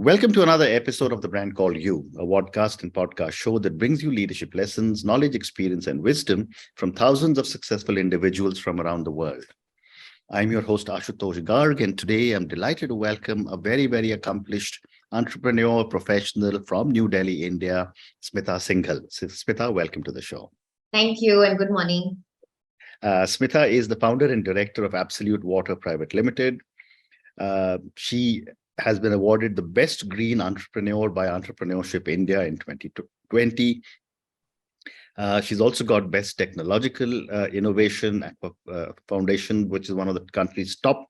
Welcome to another episode of The Brand Called You, a podcast and podcast show that brings you leadership lessons, knowledge, experience, and wisdom from thousands of successful individuals from around the world. I'm your host, Ashutosh Garg, and today I'm delighted to welcome a very accomplished entrepreneur professional from New Delhi, India, Smita Singhal. Smita, welcome to the show. Thank you and good morning. Smita is the founder and director of Absolute Water Private Limited. She has been awarded the Best Green Entrepreneur by Entrepreneurship India in 2020. She's also got Best Technological Innovation Foundation, which is one of the country's top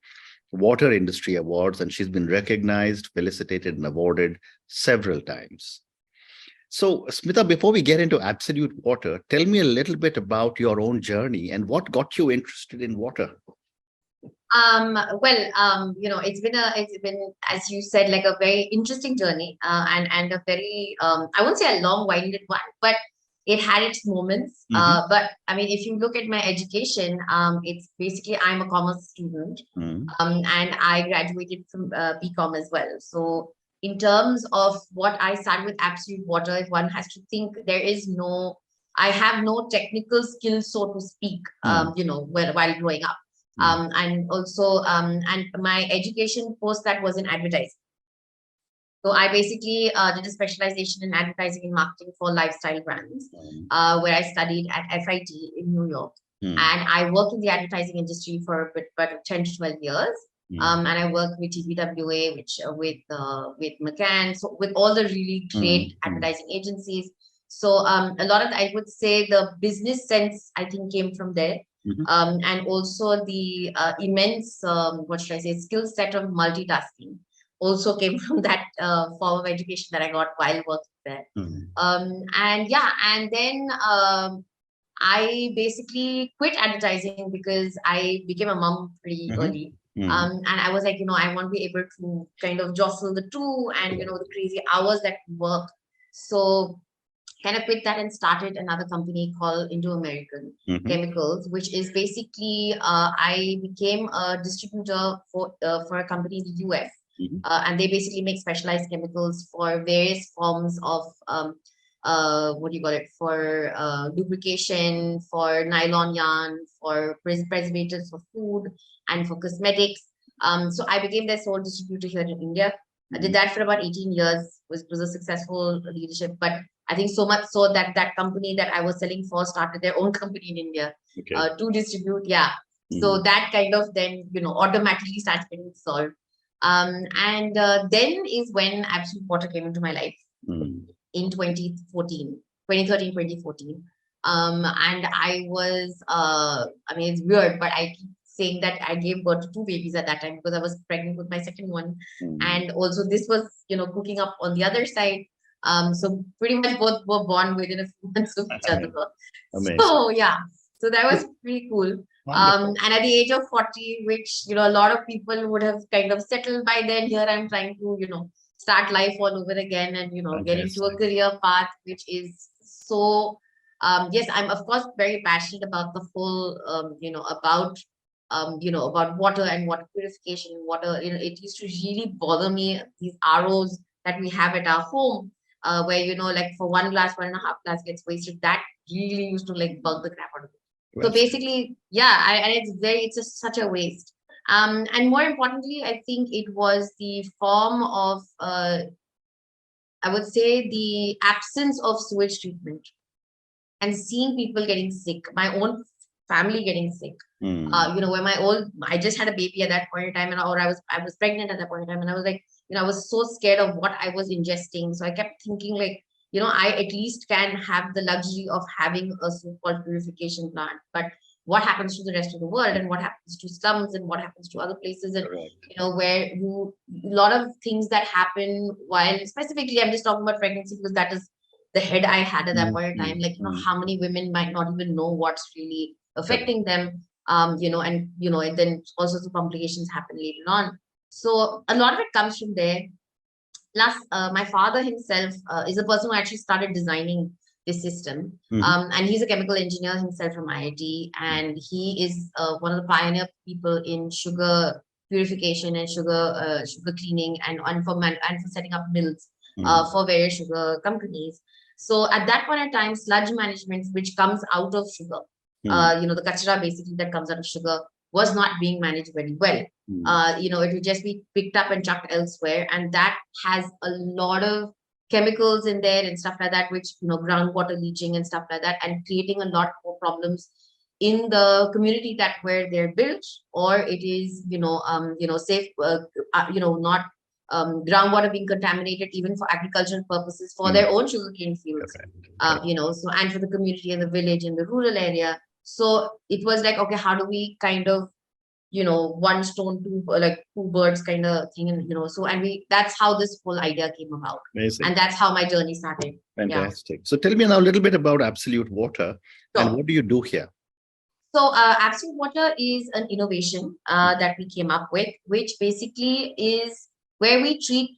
water industry awards, and she's been recognized, felicitated, and awarded several times. So, Smita, before we get into Absolute Water, tell me a little bit about your own journey and what got you interested in water. It's been, as you said, like a very interesting journey, and a very, I won't say a long-winded one, but it had its moments. But I mean, if you look at my education, it's basically I'm a commerce student, and I graduated from BCom as well. So in terms of what I started with Absolute Water, if one has to think, I have no technical skills, so to speak, while growing up. And my education post that was in advertising. So I basically did a specialization in advertising and marketing for lifestyle brands, where I studied at FIT in New York. And I worked in the advertising industry for about 10 to 12 years. And I worked with TBCY, with McCann, so with all the really great advertising agencies. So a lot of, I would say, the business sense, I think, came from there. And also the immense, skill set of multitasking also came from that form of education that I got while working there. And then I basically quit advertising because I became a mom pretty early. And I was like, I want to be able to kind of jostle the two and, the crazy hours that we work. So kind of quit that and started another company called Indo-American Chemicals, which is basically I became a distributor for a company in the US, and they basically make specialized chemicals for various forms of for lubrication, for nylon yarn, for preservatives for food, and for cosmetics. So I became their sole distributor here in India. I did that for about 18 years. Was a successful leadership, but I think so much so that that company that I was selling for started their own company in India to distribute. Yeah. So that kind of then, automatically starts getting solved. Then is when Absolute Water came into my life in 2013, 2014. And I was, it's weird, but I keep saying that I gave birth to 2 babies at that time because I was pregnant with my second one. And also this was, cooking up on the other side. So pretty much both were born within a few months of each other. Amazing. So yeah, so that was pretty cool. And at the age of 40, which, a lot of people would have kind of settled by then, here I'm trying to, start life all over again and, get into a career path, which is so, yes, I'm of course very passionate about the whole, about water and water purification, water, it used to really bother me, these ROs that we have at our home, where, like for 1 glass, 1.5 glass gets wasted. That really used to like bug the crap out of it. So basically, yeah, it's just such a waste. And more importantly, I think it was the form of, I would say, the absence of sewage treatment and seeing people getting sick, my own family getting sick. When I just had a baby at that point in time, or I was pregnant at that point in time, and I was like, I was so scared of what I was ingesting. So I kept thinking like, I at least can have the luxury of having a so-called purification plant, but what happens to the rest of the world, and what happens to slums, and what happens to other places, and where a lot of things that happen while, specifically I'm just talking about pregnancy because that is the head I had at that point in time, like how many women might not even know what's really affecting them, and then all sorts of complications happen later on. So a lot of it comes from there. Plus, my father himself is a person who actually started designing this system. And he's a chemical engineer himself from IIT. And he is one of the pioneer people in sugar purification and sugar cleaning and for setting up mills for various sugar companies. So at that point in time, sludge management, which comes out of sugar, the kachra basically that comes out of sugar, was not being managed very well. It would just be picked up and chucked elsewhere, and that has a lot of chemicals in there and stuff like that, which groundwater leaching and stuff like that, and creating a lot more problems in the community that where they're built, or it is safe, not groundwater being contaminated even for agricultural purposes for their own sugarcane fields. So and for the community and the village and the rural area. So it was like, okay, how do we kind of one stone, two birds kind of thing, and so that's how this whole idea came about. Amazing. And that's how my journey started. Fantastic. So tell me now a little bit about Absolute Water. And what do you do here? So Absolute Water is an innovation that we came up with, which basically is where we treat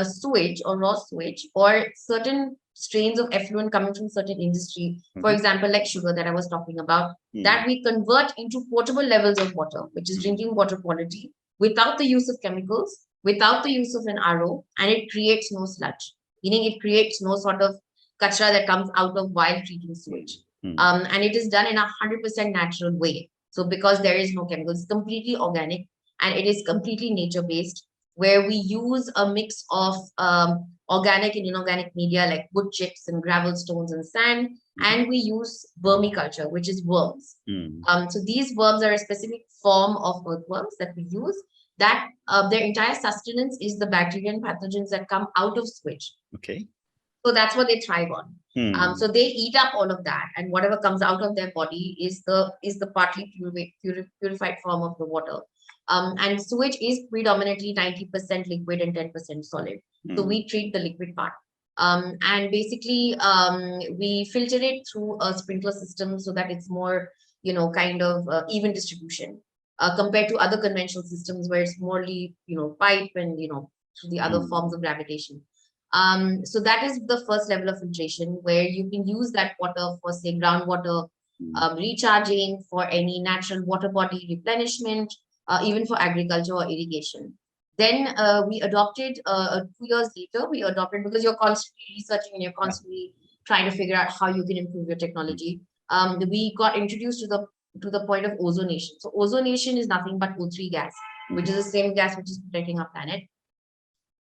sewage or raw sewage or certain strains of effluent coming from certain industry, for example, like sugar that I was talking about, that we convert into potable levels of water, which is drinking water quality, without the use of chemicals, without the use of an RO, and it creates no sludge, meaning it creates no sort of kachra that comes out of while treating sewage. And it is done in 100% natural way. So because there is no chemicals, it's completely organic, and it is completely nature-based, where we use a mix of organic and inorganic media like wood chips and gravel stones and sand, and we use vermiculture, which is worms. So these worms are a specific form of earthworms that we use, that their entire sustenance is the bacteria and pathogens that come out of sewage. Okay. So that's what they thrive on. So they eat up all of that, and whatever comes out of their body is the partly purified form of the water. And sewage is predominantly 90% liquid and 10% solid. So we treat the liquid part. And basically, we filter it through a sprinkler system so that it's more, kind of even distribution compared to other conventional systems where it's morely, pipe and, through the other forms of gravitation. So that is the first level of filtration, where you can use that water for, say, groundwater recharging, for any natural water body replenishment, even for agriculture or irrigation. Then we adopted 2 years later, because you're constantly researching and you're constantly trying to figure out how you can improve your technology. We got introduced to the point of ozonation. So ozonation is nothing but O3 gas, which is the same gas which is protecting our planet,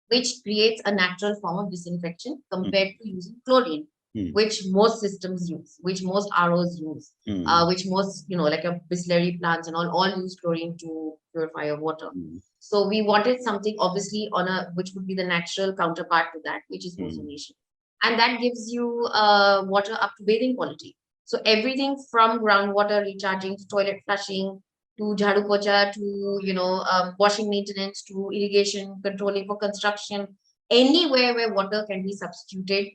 which creates a natural form of disinfection compared to using chlorine, which most systems use, which most ROs use, which most, like a Bisleri plants and all use chlorine to purify your water. So we wanted something obviously which would be the natural counterpart to that, which is ozonation. And that gives you water up to bathing quality. So everything from groundwater recharging to toilet flushing, to jhadu pocha, to washing maintenance, to irrigation controlling for construction, anywhere where water can be substituted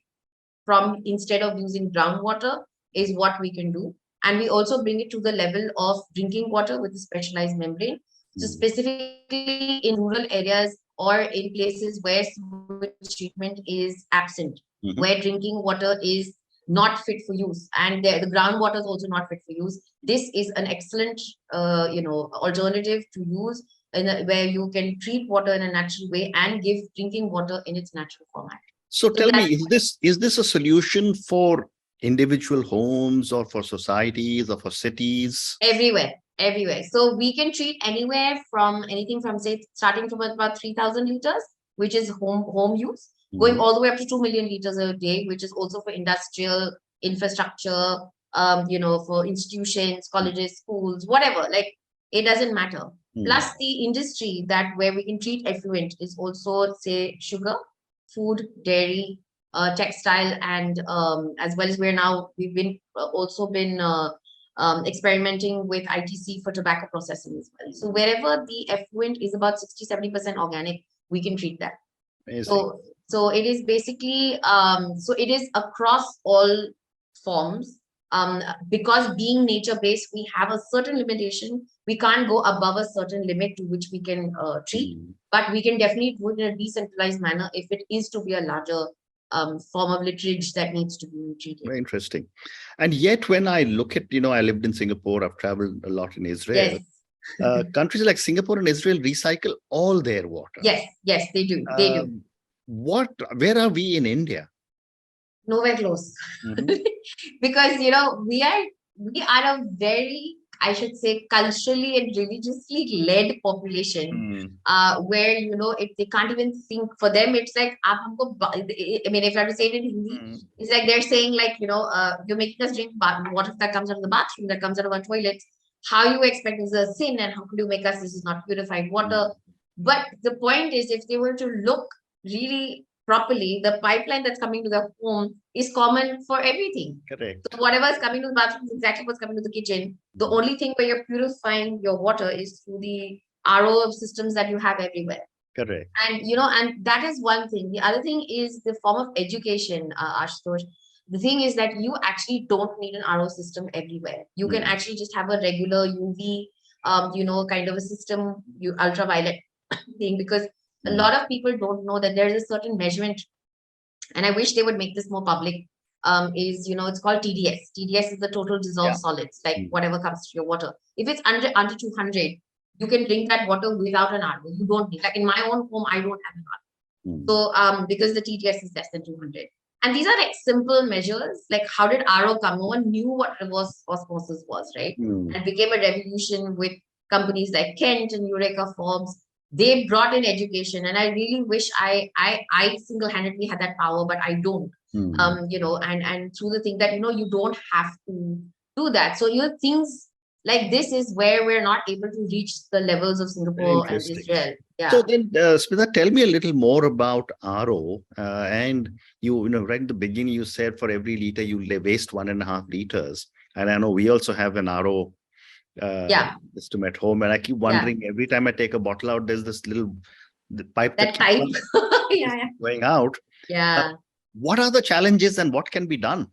from instead of using groundwater is what we can do. And we also bring it to the level of drinking water with a specialized membrane. So specifically in rural areas or in places where sewage treatment is absent, where drinking water is not fit for use, and the groundwater is also not fit for use. This is an excellent, alternative to use where you can treat water in a natural way and give drinking water in its natural format. So tell me, is this a solution for individual homes or for societies or for cities? Everywhere. So we can treat anything from say starting from about 3,000 liters, which is home use, going all the way up to 2 million liters a day, which is also for industrial infrastructure, for institutions, colleges, schools, whatever. Like, it doesn't matter. Plus the industry where we can treat effluent is also, say, sugar, food, dairy, textile, and as well as we've also been experimenting with ITC for tobacco processing as well. So wherever the effluent is about 60-70% organic, we can treat that. Amazing. So it is basically so it is across all forms. Because being nature-based, we have a certain limitation. We can't go above a certain limit to which we can treat, but we can definitely do it in a decentralized manner if it is to be a larger form of literature that needs to be treated. Very interesting. And yet when I look at, I lived in Singapore, I've traveled a lot in Israel. Yes. Countries like Singapore and Israel recycle all their water. Yes, they do. They do. Where are we in India? Nowhere close. Because, we are a very, I should say, culturally and religiously led population, where, if they can't even think, for them, it's like, I mean, if I have to say it in Hindi, it's like they're saying, like, you're making us drink water that comes out of the bathroom, that comes out of our toilets. How you expect is a sin, and how could you make us, this is not purified water? But the point is, if they were to look really properly, the pipeline that's coming to the home is common for everything. Correct. So whatever is coming to the bathroom is exactly what's coming to the kitchen. The only thing where you're purifying your water is through the RO systems that you have everywhere. Correct. And and that is one thing. The other thing is the form of education, Ashutosh. The thing is that you actually don't need an RO system everywhere. You can actually just have a regular UV, kind of a system, ultraviolet thing, because a lot of people don't know that there is a certain measurement, and I wish they would make this more public. It's called TDS. TDS is the total dissolved solids, like whatever comes to your water. If it's under 200, you can drink that water without an RO. You don't need, like in my own home, I don't have an RO. So because the TDS is less than 200. And these are like simple measures, like how did RO come? No one knew what reverse osmosis was, right? And it became a revolution with companies like Kent and Eureka Forbes. They brought in education, and I really wish I single-handedly had that power, but I don't. And through the thing that you don't have to do that. So things like this is where we're not able to reach the levels of Singapore and Israel. Yeah. So then, Smita, tell me a little more about RO. And right in the beginning, you said for every liter you waste 1.5 liters, and I know we also have an RO system at home, and I keep wondering every time I take a bottle out, there's this little pipe going out. What are the challenges and what can be done?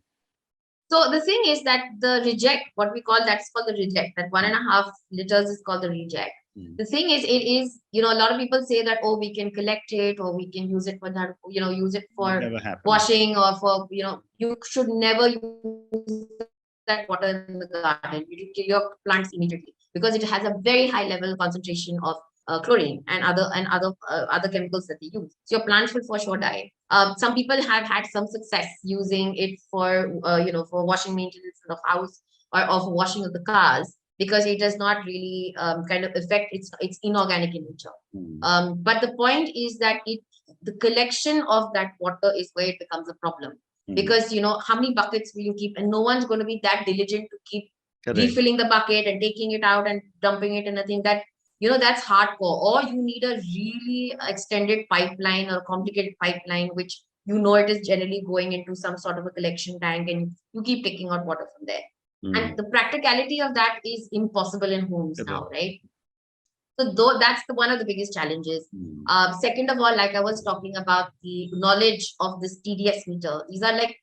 So the thing is that the reject, what we call, that's called the reject, that 1.5 liters is called the reject. The thing is, it is, a lot of people say that, we can collect it, or we can use it for that, use it for washing, or for, you should never use that water in the garden. You kill your plants immediately, because it has a very high level concentration of chlorine and other chemicals that they use. So your plants will for sure die. Some people have had some success using it for for washing maintenance of the house, or for washing of the cars, because it does not really kind of affect, it's inorganic in nature. But the point is that the collection of that water is where it becomes a problem. Because how many buckets will you keep, and no one's going to be that diligent to keep refilling the bucket and taking it out and dumping it in a thing that that's hardcore. Or you need a really extended pipeline or complicated pipeline, which it is generally going into some sort of a collection tank, and you keep taking out water from there. And the practicality of that is impossible in homes now, right? So that's one of the biggest challenges. Second of all, like I was talking about, the knowledge of this TDS meter. These are like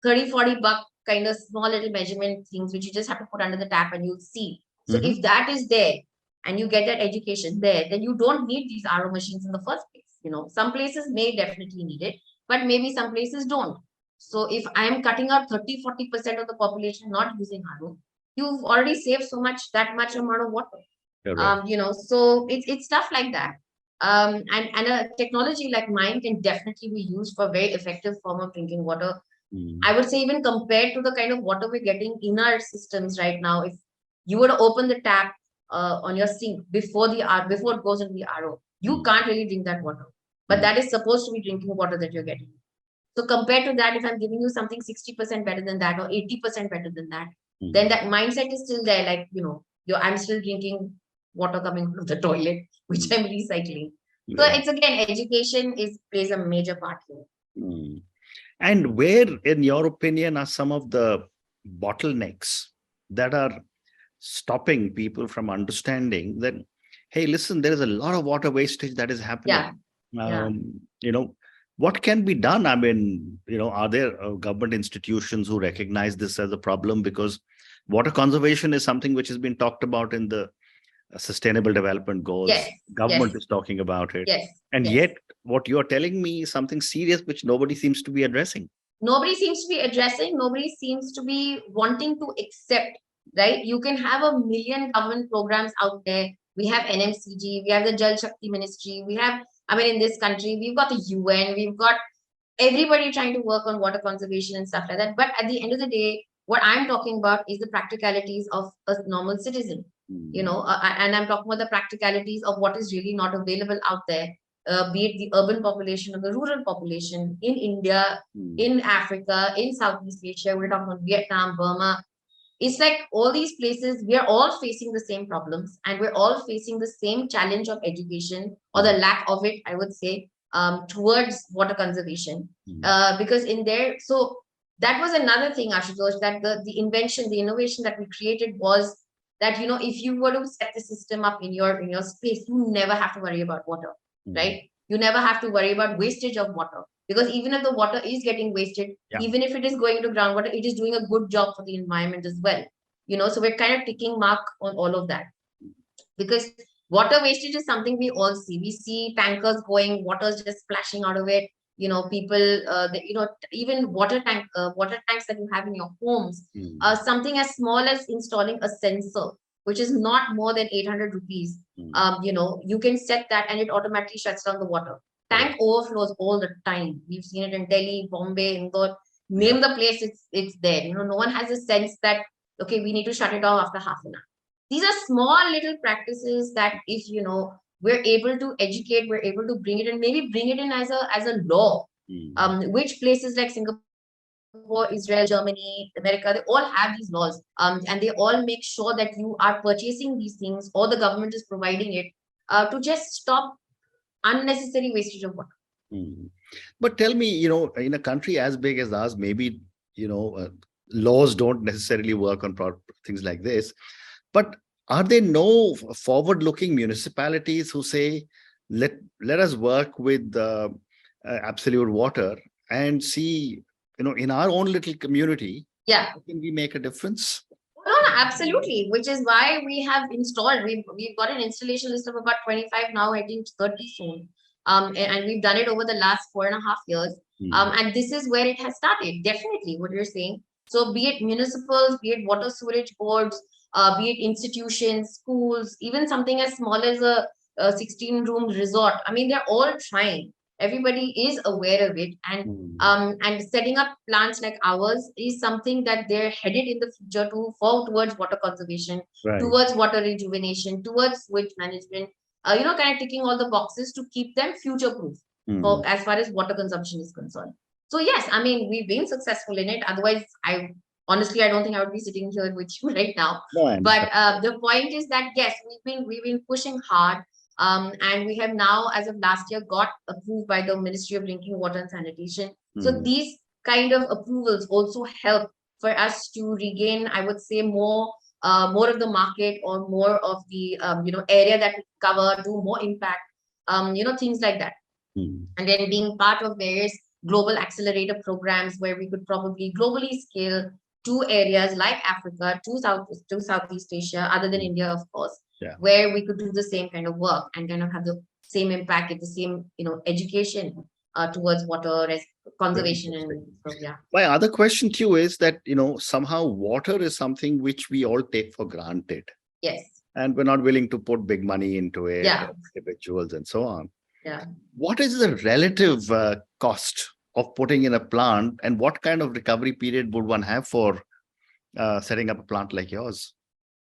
30-40 buck kind of small little measurement things, which you just have to put under the tap and you'll see. So if that is there, and you get that education there, then you don't need these RO machines in the first place. Some places may definitely need it, but maybe some places don't. So if I am cutting out 30-40% of the population not using RO, you've already saved that much amount of water. So it's stuff like that. And a technology like mine can definitely be used for a very effective form of drinking water. I would say, even compared to the kind of water we're getting in our systems right now, if you were to open the tap on your sink before it goes into the RO, you can't really drink that water. But that is supposed to be drinking water that you're getting. So compared to that, if I'm giving you something 60% better than that, or 80% better than that, then that mindset is still there. Like, I'm still drinking water coming out of the toilet, which I'm recycling. So it's, again, education plays a major part here. And where, in your opinion, are some of the bottlenecks that are stopping people from understanding that, hey, listen, there is a lot of water wastage that is happening. What can be done? I mean, are there government institutions who recognize this as a problem? Because water conservation is something which has been talked about in the Sustainable Development Goals. Government is talking about it. And yet, what you're telling me is something serious which nobody seems to be addressing. Nobody seems to be addressing. Nobody seems to be wanting to accept right? You can have a million government programs out there. We have NMCG, we have the Jal Shakti Ministry, we have, I mean, in this country, we've got the UN, we've got everybody trying to work on water conservation and stuff like that. But at the end of the day, what I'm talking about is the practicalities of a normal citizen, and I'm talking about the practicalities of what is really not available out there, be it the urban population or the rural population in India, in Africa, in Southeast Asia. We're talking about Vietnam, Burma. It's like all these places, we are all facing the same problems, and we're all facing the same challenge of education, or the lack of it, I would say, towards water conservation. Because in there, so that was another thing, Ashutosh, that the invention, the innovation that we created was that, if you were to set the system up in your space, you never have to worry about water, right? You never have to worry about wastage of water, because even if the water is getting wasted, even if it is going to groundwater, it is doing a good job for the environment as well. So we're kind of ticking mark on all of that, because water wastage is something we all see. We see tankers going, water's just splashing out of it. People, even water tanks that you have in your homes, something as small as installing a sensor, which is not more than 800 rupees. You can set that and it automatically shuts down the water. Tank overflows all the time. We've seen it in Delhi, Bombay, Indore. Name the place, it's there. No one has a sense that, okay, we need to shut it off after half an hour. These are small little practices that if we're able to educate, we're able to bring it in, maybe bring it in as a law. Which places like Singapore, Israel, Germany, America, they all have these laws, and they all make sure that you are purchasing these things, or the government is providing it, to just stop unnecessary wastage of water. But tell me, in a country as big as ours, maybe laws don't necessarily work on things like this. But are there no forward-looking municipalities who say, let us work with Absolute Water and see, in our own little community, how can we make a difference? No, absolutely. Which is why we have installed, we've got an installation list of about 25 now, I think 30 soon. And we've done it over the last 4.5 years. And this is where it has started. Definitely what you're saying. So be it municipals, be it water sewerage boards, be it institutions, schools, even something as small as a 16-room resort. I mean, they're all trying. Everybody is aware of it, and setting up plants like ours is something that they're headed in the future towards water conservation, towards water rejuvenation, towards sewage management. Kind of ticking all the boxes to keep them future-proof as far as water consumption is concerned. So yes, I mean, we've been successful in it. Otherwise, honestly, I don't think I would be sitting here with you right now. But the point is that yes, we've been pushing hard. And we have now, as of last year, got approved by the Ministry of Drinking Water and Sanitation. So these kind of approvals also help for us to regain, I would say, more of the market, or more of the area that we cover, do more impact, things like that. And then being part of various global accelerator programs where we could probably globally scale to areas like Africa, to Southeast Asia, other than India, of course, where we could do the same kind of work and kind of have the same impact, get the same, education towards water conservation. And so, my other question to you is that, somehow water is something which we all take for granted. Yes. And we're not willing to put big money into it, individuals and so on. What is the relative cost of putting in a plant, and what kind of recovery period would one have for setting up a plant like yours?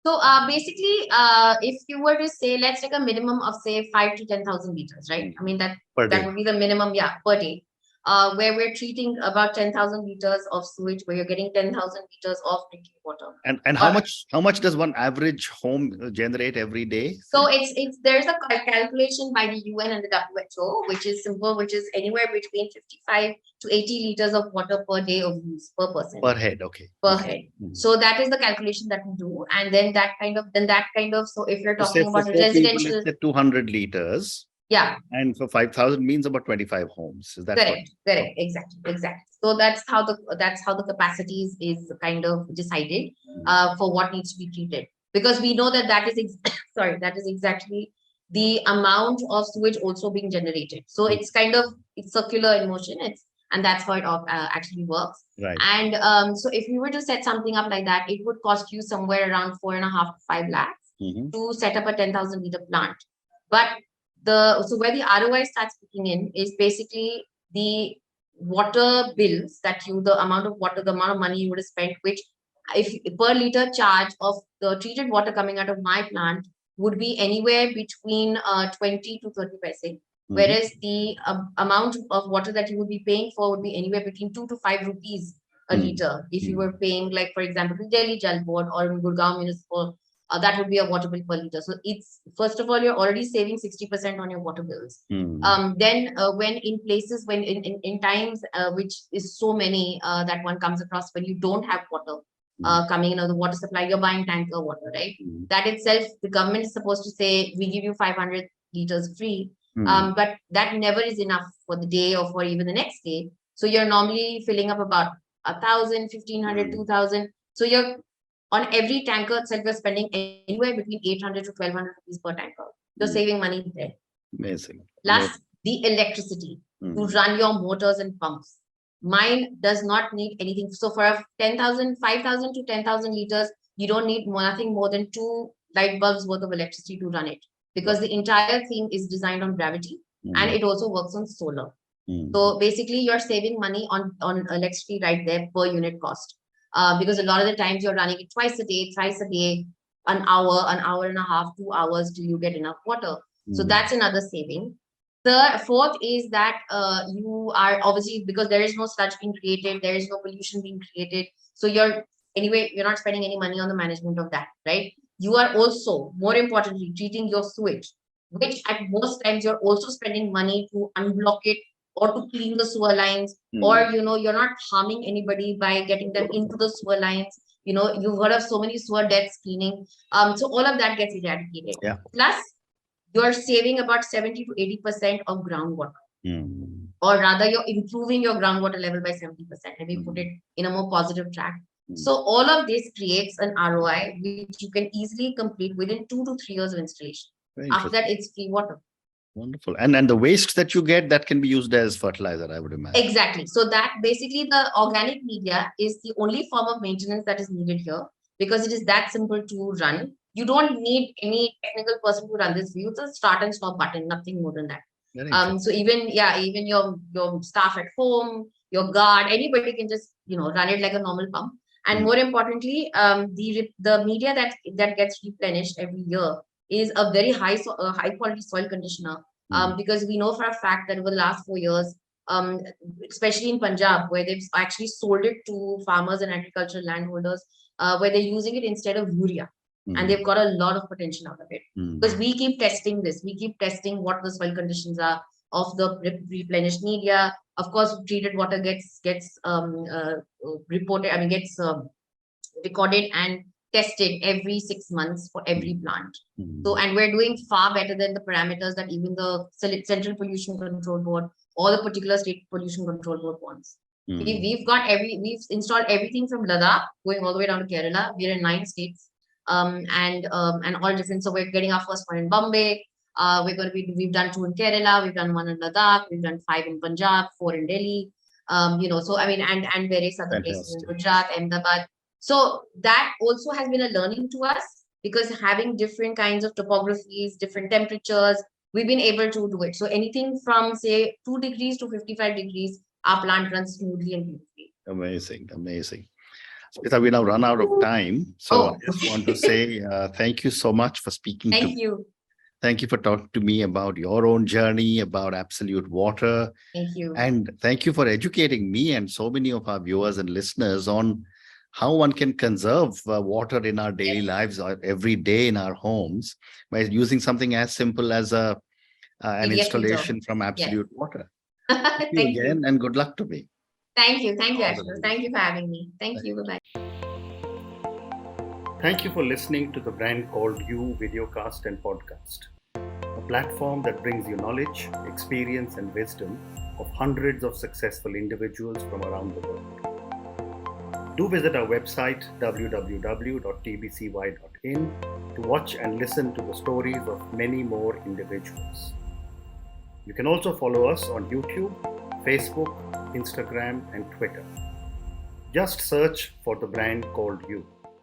So basically, if you were to say, let's take a minimum of say 5 to 10,000 liters, right? I mean, that would be the minimum, per day. Where we're treating about 10,000 liters of sewage, where you're getting 10,000 liters of drinking water. And how much does one average home generate every day? So there's a calculation by the UN and the WHO, which is simple, which is anywhere between 55 to 80 liters of water per day of use per person. Per head, okay. Per head. So that is the calculation that we do, and then that kind of. So if you're talking about residential, let's say 200 liters. And for 5,000 means about 25 homes. Is that correct? Correct. Exactly. So that's how the capacity is kind of decided for what needs to be treated, because we know that that is exactly the amount of sewage also being generated. So it's circular in motion. and that's how it actually works. Right. And so if you were to set something up like that, it would cost you somewhere around 4.5 to 5 lakhs to set up a 10,000 liter plant. But where the ROI starts kicking in is basically the water bills that the amount of money you would have spent, which if per liter charge of the treated water coming out of my plant would be anywhere between 20 to 30 paise. Whereas the amount of water that you would be paying for would be anywhere between 2 to 5 rupees a liter. If you were paying, like, for example, to Delhi Jal Board or in Gurgaon Municipal, that would be a water bill per liter. So it's, first of all, you're already saving 60% on your water bills. Then when in places, when in times which is so many that one comes across, when you don't have water coming in, the water supply, you're buying tanker water, right? That itself, the government is supposed to say, we give you 500 liters free. But that never is enough for the day or for even the next day. So you're normally filling up about 1,000, 1,500, 2,000. So you're on every tanker itself, you're spending anywhere between 800 to 1,200 rupees per tanker. You're saving money there. Amazing. Plus the electricity to run your motors and pumps. Mine does not need anything. So for a 5,000 to 10,000 liters, you don't need nothing more than 2 light bulbs worth of electricity to run it, because the entire thing is designed on gravity and it also works on solar. So basically you're saving money on electricity right there per unit cost. Because a lot of the times you're running it twice a day, thrice a day, an hour and a half, 2 hours till you get enough water. So that's another saving. Fourth is that you are obviously, because there is no sludge being created, there is no pollution being created. So you're not spending any money on the management of that, right? You are also, more importantly, treating your sewage, which at most times you're also spending money to unblock it or to clean the sewer lines, or you're not harming anybody by getting them into the sewer lines. You've heard of so many sewer deaths cleaning. So all of that gets eradicated. Plus, you're saving about 70 to 80% of groundwater. Or rather, you're improving your groundwater level by 70%, and we put it in a more positive track. So all of this creates an ROI which you can easily complete within 2 to 3 years of installation. After that, it's free water. Wonderful. And the waste that you get, that can be used as fertilizer, I would imagine. Exactly. So that basically the organic media is the only form of maintenance that is needed here, because it is that simple to run. You don't need any technical person to run this. You just start and stop button, nothing more than that. So even your staff at home, your guard, anybody can just run it like a normal pump. And more importantly, the media that gets replenished every year is a very high quality soil conditioner, because we know for a fact that over the last 4 years, especially in Punjab, where they've actually sold it to farmers and agricultural landholders, where they're using it instead of urea. And they've got a lot of potential out of it, because we keep testing this. We keep testing what the soil conditions are of the replenished media. Of course, treated water gets reported. Gets recorded and tested every 6 months for every plant. So, and we're doing far better than the parameters that even the Central Pollution Control Board or the particular state pollution control board wants. We've installed everything from Ladakh going all the way down to Kerala. We're in 9 states. And all different. So we're getting our first one in Bombay. We've done 2 in Kerala. We've done 1 in Ladakh. We've done 5 in Punjab, 4 in Delhi. And various other places in Gujarat, Ahmedabad. So that also has been a learning to us, because having different kinds of topographies, different temperatures, we've been able to do it. So anything from say 2 degrees to 55 degrees, our plant runs smoothly and beautifully. Amazing. Smita, we now run out of time. So I just want to say thank you so much for speaking to me. Thank you. Thank you for talking to me about your own journey, about Absolute Water. Thank you. And thank you for educating me and so many of our viewers and listeners on how one can conserve water in our daily lives or every day in our homes by using something as simple as an installation from Absolute Water. Thank you again, and good luck to me. Thank you, Ashwin. Thank you for having me. Thank you. Bye-bye. Thank you for listening to the Brand Called You videocast and podcast, a platform that brings you knowledge, experience, and wisdom of hundreds of successful individuals from around the world. Do visit our website www.tbcy.in to watch and listen to the stories of many more individuals. You can also follow us on YouTube, Facebook, Instagram, and Twitter. Just search for the brand called You.